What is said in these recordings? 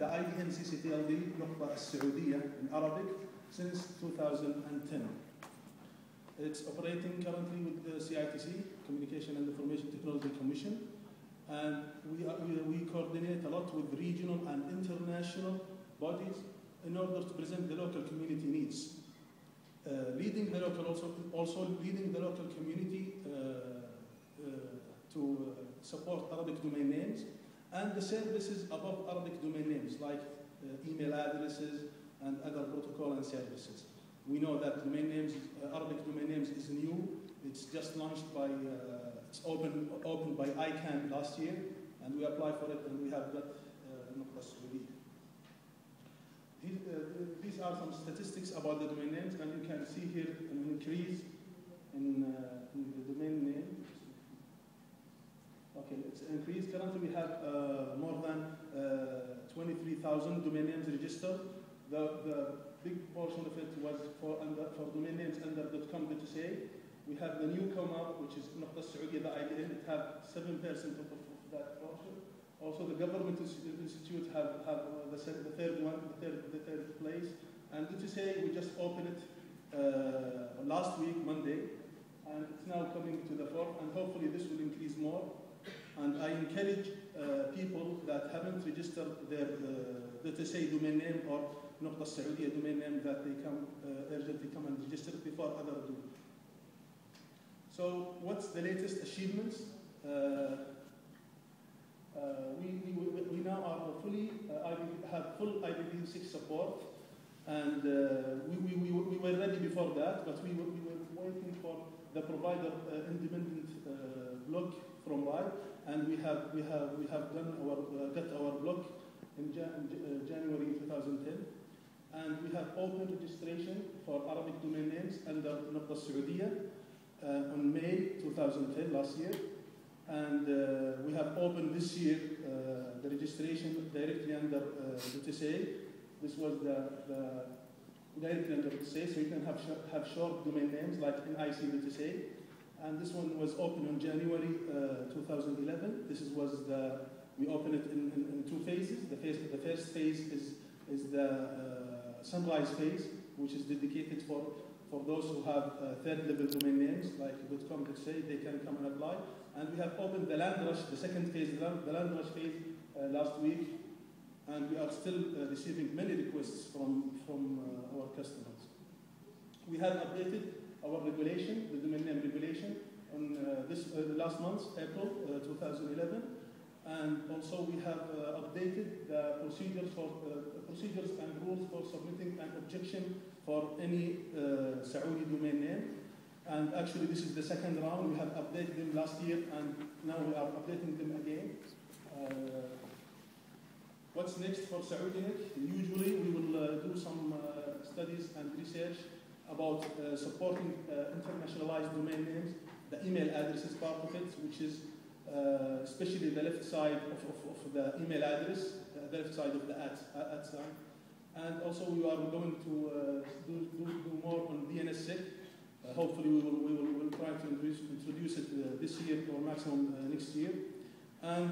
the IBM CCTLD نقطة السعودية in Arabic since 2010. It's operating currently with the CITC, Communication and Information Technology Commission, and we coordinate a lot with regional and international bodies in order to present the local community needs. Leading the local also leading the local community to support Arabic domain names and the services above Arabic domain names like email addresses and other protocol and services. We know that domain names, Arabic domain names is new. It's just launched by, it's opened by ICANN last year, and we applied for it, and we have got نقطة السعودية. These are some statistics about the domain names, and you can see here an increase in the domain name. Okay, it's increased. Currently, we have more than 23,000 domain names registered. The big portion of it was for domain names under .com.sa. We have the newcomer, which is نقطة السعودية, the IBM. It have 7% of that portion. Also, the government institute have the third one, the third place. And .sa, we just opened it last week, Monday, and it's now coming to the fore, and hopefully this will increase more. And I encourage people that haven't registered their .sa domain name or نقطة السعودية domain name that they come urgently come and register it before others do. So what's the latest achievements? We now are fully have full IPv6 support, and we were ready before that, but we were waiting for the provider independent block from RIPE, and we have done got our block in January 2010, and we have open registration for Arabic domain names under نقطة السعودية on May 2010 last year. And we have opened this year the registration directly under .sa. This was the directly under .sa, so you can have short domain names like NIC.sa. And this one was opened in January 2011. We opened it in two phases. The first phase is the sunrise phase, which is dedicated for those who have third-level domain names like .com.sa. They can come and apply. And we have opened the land rush, the second phase, the land rush phase last week, and we are still receiving many requests from our customers. We have updated our regulation, the domain name regulation, on last month, April 2011, and also we have updated the procedures and rules for submitting an objection for any Saudi domain name. And actually, this is the second round. We have updated them last year, and now we are updating them again. What's next for SaudiNet? Usually, we will do some studies and research about supporting internationalized domain names, the email address is part of it, which is especially the left side of the email address, the left side of the at sign. And also, we are going to do more on DNSSEC. Hopefully, we will try to introduce it this year or maximum next year. And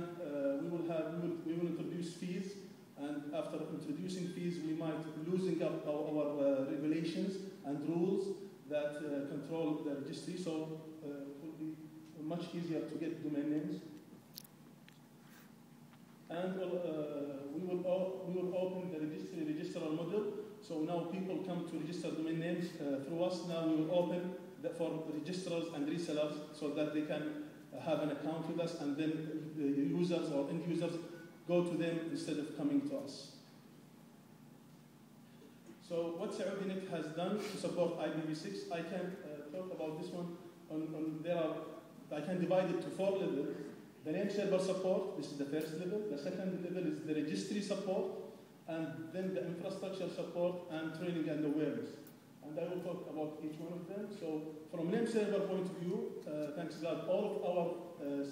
we will introduce fees. And after introducing fees, we might loosen up our regulations and rules that control the registry. So it will be much easier to get domain names. And we will open the registrar model. So now people come to register domain names through us. Now we will open for registrars and resellers so that they can have an account with us, and then the users or end users go to them instead of coming to us. So what SaudiNet has done to support IPv6, I can talk about this one. I can divide it to 4 levels. The name server support, this is the first level. The second level is the registry support, and then the infrastructure support and training and awareness. And I will talk about each one of them. So from name server point of view, thanks God, all of our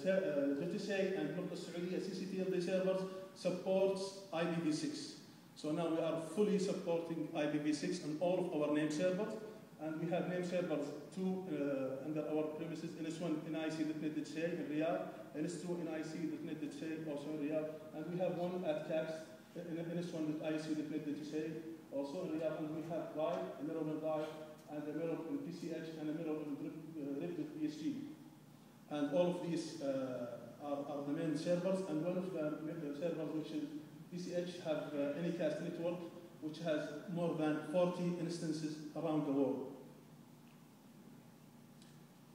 .sa and نقطة السعودية CCTLD servers supports IPv6. So now we are fully supporting IPv6 on all of our name servers. And we have name servers 2 under our premises, NS1 NIC.net.sa in Riyadh, NS2 NIC.net.sa also in Riyadh, and we have one at CAPS, NS1 NS1.ISU.NET.SA. Also, we have RIVE, a mirror in RIVE, and a mirror in PCH, and a mirror in RIP.BSG. And all of these are the main servers, and one of the servers, which is PCH, have Anycast network, which has more than 40 instances around the world.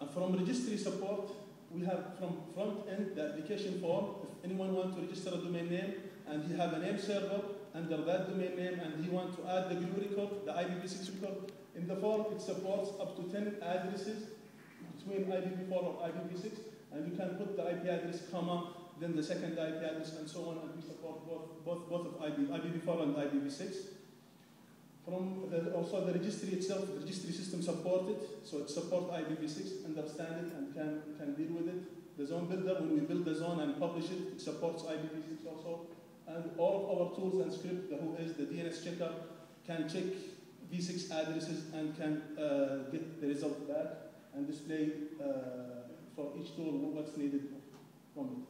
And from registry support, we have from front end the application form. If anyone wants to register a domain name and he have a name server under that domain name and he wants to add the GNU record, the IPv6 record, in the form it supports up to 10 addresses between IPv4 or IPv6, and you can put the IP address, comma, then the second IP address, and so on, and we support both of IPv4 and IPv6. Also the registry itself, the registry system supported, so it supports IPv6, understand it, and can deal with it. The zone builder, when we build the zone and publish it, it supports IPv6 also. And all of our tools and script, the Whois, the DNS checker, can check v6 addresses and can get the result back and display for each tool what's needed from it.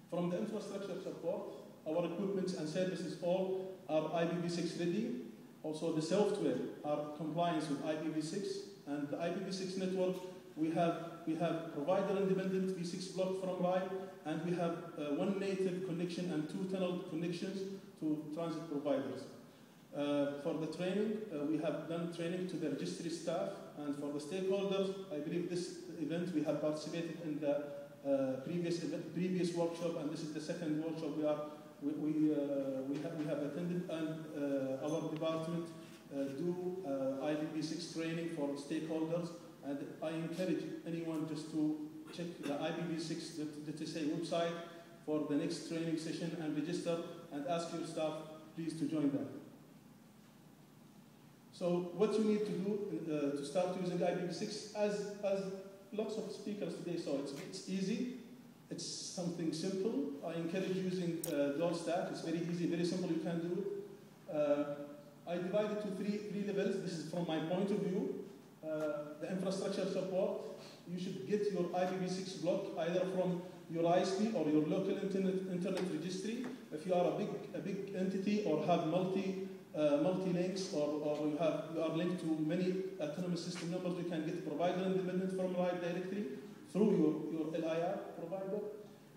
From the infrastructure support, our equipment and services all are IPv6 ready. Also the software are compliant with IPv6, and the IPv6 network, we have provider independent v6 block from RIVE, and we have one native connection and 2 tunnel connections to transit providers. For the training, we have done training to the registry staff, and for the stakeholders, I believe this event we have participated in the previous workshop, and this is the second workshop we have attended, and our department do IPv6 training for stakeholders, and I encourage anyone just to check the IPv6.SA website for the next training session and register, and ask your staff please to join them. So what you need to do to start using IPv6, as lots of speakers today saw, it's easy. It's something simple. I encourage using DoorStack. It's very easy, very simple. You can do it. I divided to three levels. This is from my point of view. The infrastructure support. You should get your IPv6 block either from your ISP or your local internet registry. If you are a big entity or have multi links, or you are linked to many autonomous system numbers, you can get provider independent from RIVE directly through your LIR provider.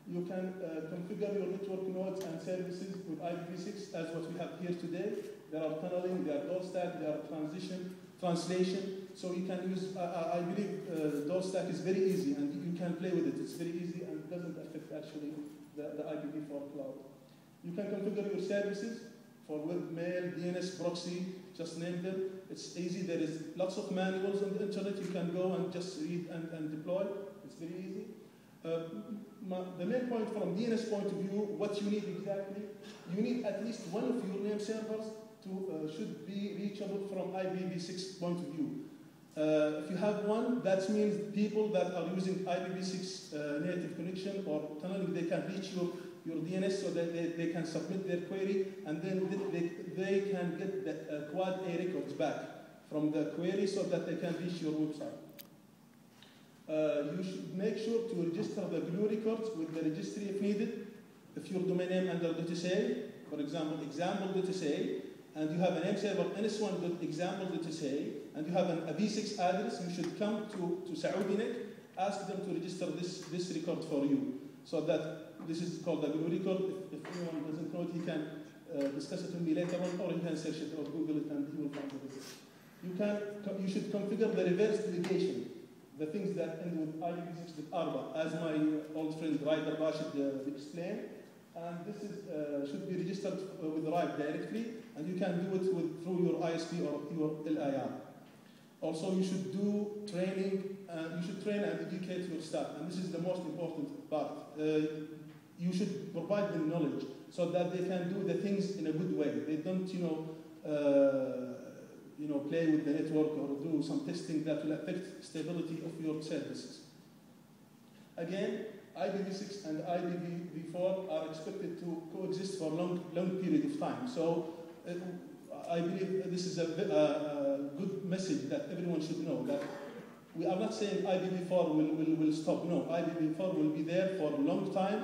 You can configure your network nodes and services with IPv6 as what we have here today. There are tunneling, there are DoorStack, there are translation. So you can use, I believe DoorStack is very easy, and you can play with it. It's very easy and doesn't affect actually the IPv4 cloud. You can configure your services for webmail, DNS, proxy, just name them. It's easy. There is lots of manuals on the internet. You can go and just read and deploy. It's very easy. The main point from DNS point of view, what you need exactly, you need at least one of your name servers should be reachable from IPv6 point of view. If you have one, that means people that are using IPv6 native connection or tunneling, they can reach your DNS so that they can submit their query, and then they can get the quad A records back from the query so that they can reach your website. You should make sure to register the GNU records with the registry if needed. If your domain name under .sa, for example, example.sa, and you have a name server ns1.example.sa, and you have a v6 address, you should come to SaudiNet, ask them to register this record for you. So that this is called the GNU record. If anyone doesn't know it, he can discuss it with me later on, or he can search it or Google it and he will find it. You should configure the reverse delegation, the things that end with IPv6 with ARBA, as my old friend Ryder Rashid explained. And this should be registered with RIVE directly, and you can do it through your ISP or your LIR. Also, you should do training. You should train and educate your staff, and this is the most important part. You should provide them knowledge so that they can do the things in a good way. They don't, play with the network or do some testing that will affect stability of your services. Again, IPv6 and IPv4 are expected to coexist for a long period of time. So I believe this is a good message that everyone should know, that we are not saying IPv4 will stop. No, IPv4 will be there for a long time.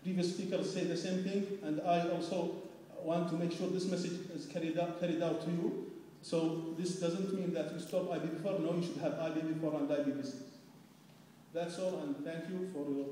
Previous speakers say the same thing, and I also want to make sure this message is carried out to you. So this doesn't mean that you stop IPv4. No, you should have IPv4 and IPv6. That's all, and thank you for your